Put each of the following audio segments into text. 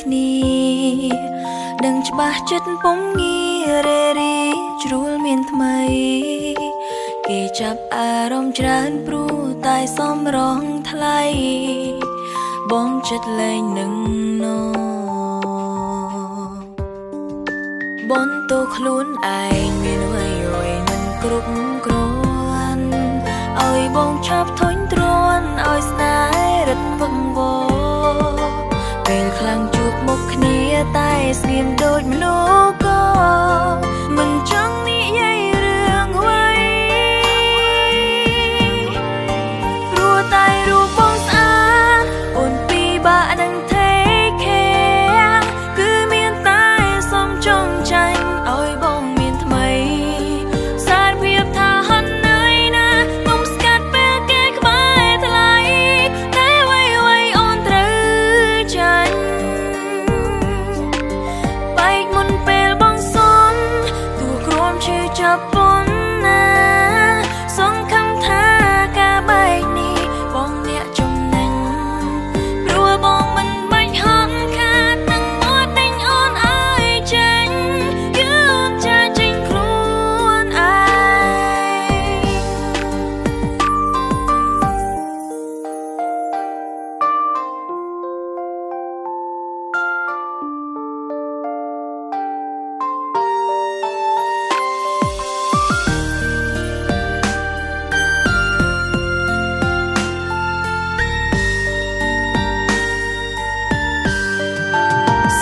គ្នាដឹងច្បាស់ចិត្តពុំងារេរីជ្រួលមានថ្មីគេចាប់អារម្មណ៍ច្រើនព្រោះតែសំរងថ្លៃបងចិត្តលែងនឹងណបនតួខ្លួនឯងមានអ្វីមិនគ្រប់គ្រាន់ឲ្យបងឆាប់ធុញទ្រាន់ឲ្យស្នេហ៍រឹតវឹងវរពេលខ្លាំងជួបមុខគ្នាតែស្ងៀមដូចមនុស្សក៏មិនចង់និយាយរឿងអ្វីព្រោះតែរូបបងស្អាតអូនពីបាក់នឹងtake care គឺមានតែសំចង់ចាញ់ឲ្យបងមានថ្មីសារភាពថាហត់នឿយណាកុំស្កាត់ពេលគេក្បែរថ្លៃតែអ្វីអូនត្រូវចាញ់បែកមុនពេលបងសុំទូគ្រាំឈឺចាប់ប៉ុណ្ណាសង្ឃឹមថាការបែកនេះបងអ្នកចំណេញព្រោះបងមិនបាច់ហត់ខាតនឹងមកដេញអូនឲ្យចាញ់គឺអូនចាចេញខ្លួនឯង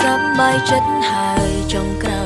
សប្បាយចិត្តហើយចុងក្រោយ